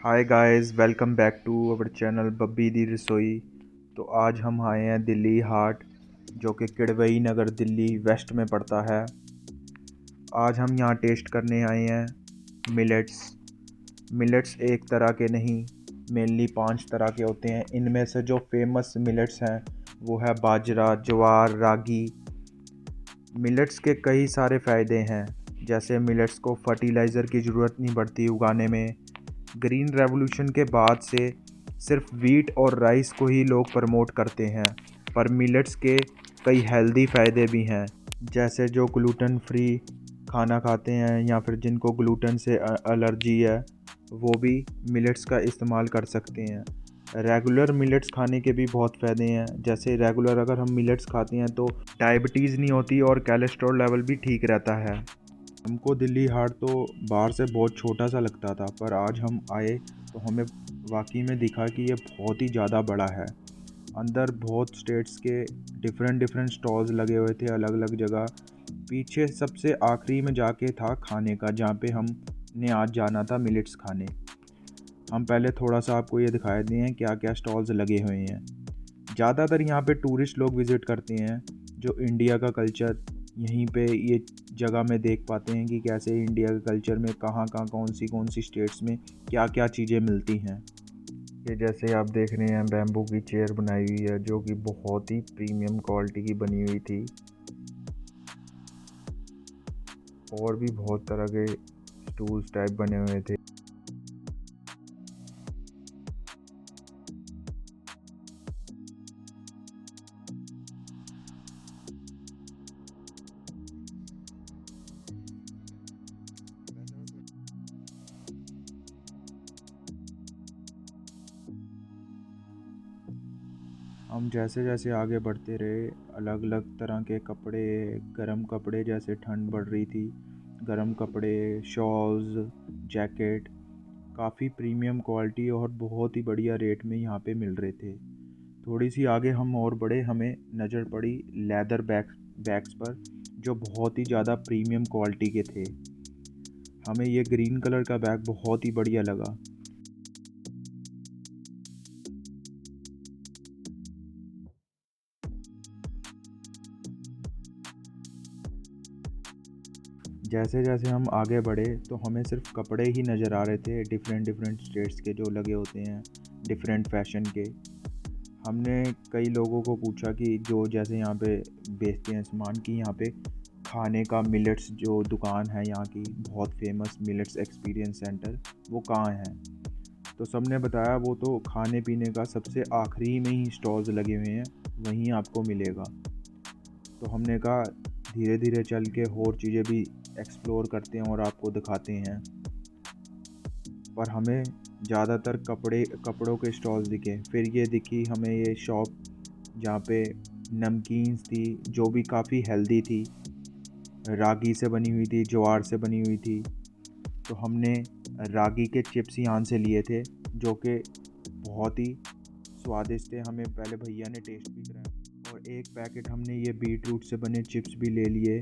Hi guys, welcome back to our channel Babbi Di Rasoi. तो आज हम आए हैं दिल्ली हाट, जो कि किडवई नगर दिल्ली वेस्ट में पड़ता है। आज हम यहाँ टेस्ट करने आए हैं मिलेट्स। मिलेट्स एक तरह के नहीं, मेनली 5 तरह के होते हैं। इनमें से जो फेमस मिलेट्स हैं वो है बाजरा, ज्वार, रागी। मिलेट्स के कई सारे फ़ायदे हैं, जैसे मिलेट्स को फर्टिलाइज़र की ज़रूरत नहीं पड़ती उगाने में। ग्रीन रेवोल्यूशन के बाद से सिर्फ वीट और राइस को ही लोग प्रमोट करते हैं, पर मिलेट्स के कई हेल्दी फ़ायदे भी हैं। जैसे जो ग्लूटेन फ्री खाना खाते हैं या फिर जिनको ग्लूटेन से एलर्जी है, वो भी मिलेट्स का इस्तेमाल कर सकते हैं। रेगुलर मिलेट्स खाने के भी बहुत फ़ायदे हैं। जैसे रेगुलर अगर हम मिलेट्स खाते हैं तो डायबिटीज़ नहीं होती और कोलेस्ट्रॉल लेवल भी ठीक रहता है। हमको दिल्ली हाट तो बाहर से बहुत छोटा सा लगता था, पर आज हम आए तो हमें वाकई में दिखा कि ये बहुत ही ज़्यादा बड़ा है। अंदर बहुत स्टेट्स के डिफरेंट डिफरेंट स्टॉल्स लगे हुए थे अलग अलग जगह। पीछे सबसे आखिरी में जाके था खाने का, जहाँ पे हमने आज जाना था मिलेट्स खाने। हम पहले थोड़ा सा आपको ये दिखा दें हैं क्या क्या स्टॉल्स लगे हुए हैं। ज़्यादातर यहाँ पे टूरिस्ट लोग विज़िट करते हैं, जो इंडिया का कल्चर यहीं पे ये जगह में देख पाते हैं कि कैसे इंडिया के कल्चर में कहाँ कहाँ कौन सी स्टेट्स में क्या क्या चीज़ें मिलती हैं। ये जैसे आप देख रहे हैं बैम्बू की चेयर बनाई हुई है, जो कि बहुत ही प्रीमियम क्वालिटी की बनी हुई थी। और भी बहुत तरह के स्टूल्स टाइप बने हुए थे। हम जैसे जैसे आगे बढ़ते रहे, अलग अलग तरह के कपड़े, गर्म कपड़े, जैसे ठंड बढ़ रही थी, गर्म कपड़े, शॉल्स, जैकेट, काफ़ी प्रीमियम क्वालिटी और बहुत ही बढ़िया रेट में यहाँ पे मिल रहे थे। थोड़ी सी आगे हम और बढ़े, हमें नज़र पड़ी लेदर बैग्स पर, जो बहुत ही ज़्यादा प्रीमियम क्वालिटी के थे। हमें ये ग्रीन कलर का बैग बहुत ही बढ़िया लगा। जैसे जैसे हम आगे बढ़े तो हमें सिर्फ कपड़े ही नज़र आ रहे थे, डिफरेंट डिफरेंट स्टेट्स के जो लगे होते हैं, डिफरेंट फैशन के। हमने कई लोगों को पूछा कि जो जैसे यहाँ पे बेचते हैं सामान, की यहाँ पे खाने का मिलेट्स जो दुकान है यहाँ की बहुत फेमस मिलेट्स एक्सपीरियंस सेंटर, वो कहाँ है। तो सबने बताया वो तो खाने पीने का सबसे आखिरी में ही स्टॉल्स लगे हुए हैं, वहीं आपको मिलेगा। तो हमने कहा धीरे धीरे चल के और चीज़ें भी एक्सप्लोर करते हैं और आपको दिखाते हैं। पर हमें ज़्यादातर कपड़ों के स्टॉल्स दिखे। फिर ये दिखी हमें ये शॉप जहाँ पे नमकीन्स थी, जो भी काफ़ी हेल्दी थी, रागी से बनी हुई थी, ज्वार से बनी हुई थी। तो हमने रागी के चिप्स यहाँ से लिए थे, जो कि बहुत ही स्वादिष्ट थे। हमें पहले भैया ने टेस्ट भी कराया, और एक पैकेट हमने ये बीट रूट से बने चिप्स भी ले लिए।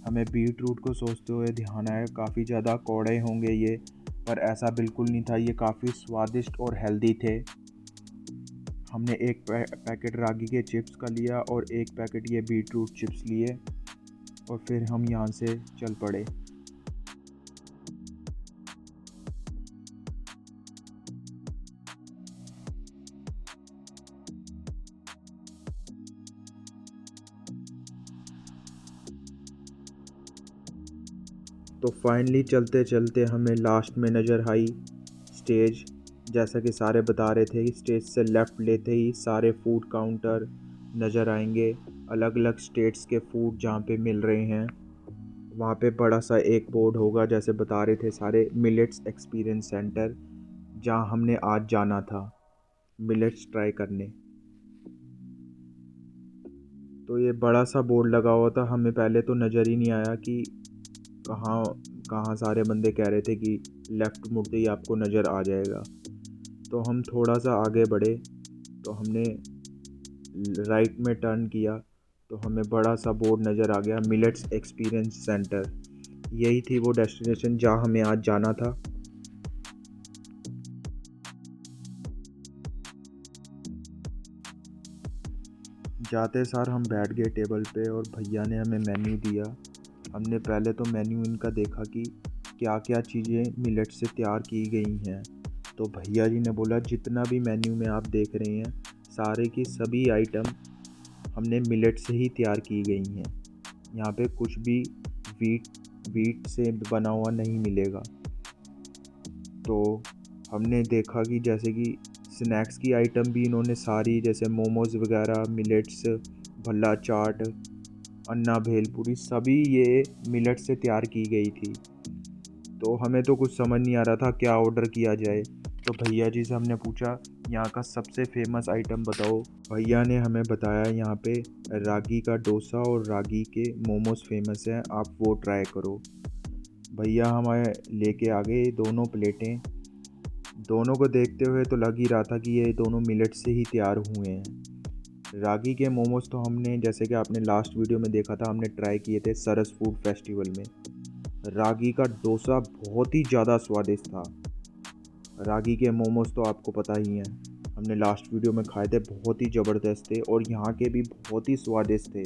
हमें बीट रूट को सोचते हुए ध्यान आया काफ़ी ज़्यादा कौड़े होंगे ये, पर ऐसा बिल्कुल नहीं था, ये काफ़ी स्वादिष्ट और हेल्दी थे। हमने एक पैकेट रागी के चिप्स का लिया और एक पैकेट ये बीट रूट चिप्स लिए, और फिर हम यहाँ से चल पड़े। तो फाइनली चलते चलते हमें लास्ट में नज़र आई स्टेज। जैसा कि सारे बता रहे थे कि स्टेज से लेफ़्ट लेते ही सारे फूड काउंटर नज़र आएंगे, अलग अलग स्टेट्स के फूड जहाँ पे मिल रहे हैं। वहाँ पे बड़ा सा एक बोर्ड होगा, जैसे बता रहे थे सारे, मिलेट्स एक्सपीरियंस सेंटर, जहाँ हमने आज जाना था मिलेट्स ट्राई करने। तो ये बड़ा सा बोर्ड लगा हुआ था, हमें पहले तो नज़र ही नहीं आया कि कहाँ कहाँ। सारे बंदे कह रहे थे कि लेफ़्ट मुड़ते ही आपको नज़र आ जाएगा। तो हम थोड़ा सा आगे बढ़े, तो हमने राइट में टर्न किया, तो हमें बड़ा सा बोर्ड नज़र आ गया, मिलेट्स एक्सपीरियंस सेंटर। यही थी वो डेस्टिनेशन जहाँ हमें आज जाना था। जाते सार हम बैठ गए टेबल पे और भैया ने हमें मेन्यू दिया। हमने पहले तो मेन्यू इनका देखा कि क्या क्या चीज़ें मिलेट से तैयार की गई हैं। तो भैया जी ने बोला जितना भी मेन्यू में आप देख रहे हैं सारे की सभी आइटम हमने मिलेट से ही तैयार की गई हैं। यहाँ पे कुछ भी वीट से बना हुआ नहीं मिलेगा। तो हमने देखा कि जैसे कि स्नैक्स की आइटम भी इन्होंने सारी, जैसे मोमोज़ वगैरह, मिलेट्स, भल्ला चाट, अन्ना भेलपुरी, सभी ये मिलेट से तैयार की गई थी। तो हमें तो कुछ समझ नहीं आ रहा था क्या ऑर्डर किया जाए। तो भैया जी से हमने पूछा यहाँ का सबसे फेमस आइटम बताओ। भैया ने हमें बताया यहाँ पे रागी का डोसा और रागी के मोमोज़ फेमस हैं, आप वो ट्राई करो। भैया हमें लेके आ गए दोनों प्लेटें। दोनों को देखते हुए तो लग ही रहा था कि ये दोनों मिलेट से ही तैयार हुए हैं। रागी के मोमोज़ तो हमने, जैसे कि आपने लास्ट वीडियो में देखा था, हमने ट्राई किए थे सरस फूड फेस्टिवल में। रागी का डोसा बहुत ही ज़्यादा स्वादिष्ट था। रागी के मोमोज़ तो आपको पता ही हैं, हमने लास्ट वीडियो में खाए थे, बहुत ही ज़बरदस्त थे और यहाँ के भी बहुत ही स्वादिष्ट थे।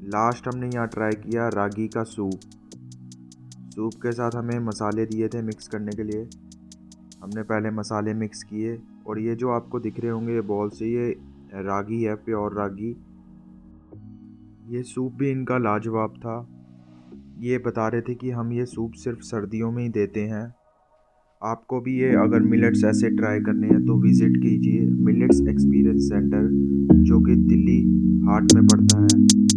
लास्ट हमने यहाँ ट्राई किया रागी का सूप। सूप के साथ हमें मसाले दिए थे मिक्स करने के लिए। हमने पहले मसाले मिक्स किए और ये जो आपको दिख रहे होंगे ये बॉल से, ये रागी है, प्योर रागी। ये सूप भी इनका लाजवाब था। ये बता रहे थे कि हम ये सूप सिर्फ सर्दियों में ही देते हैं। आपको भी ये अगर मिलेट्स ऐसे ट्राई करने हैं तो विज़िट कीजिए मिलेट्स एक्सपीरियंस सेंटर, जो कि दिल्ली हाट में पड़ता है।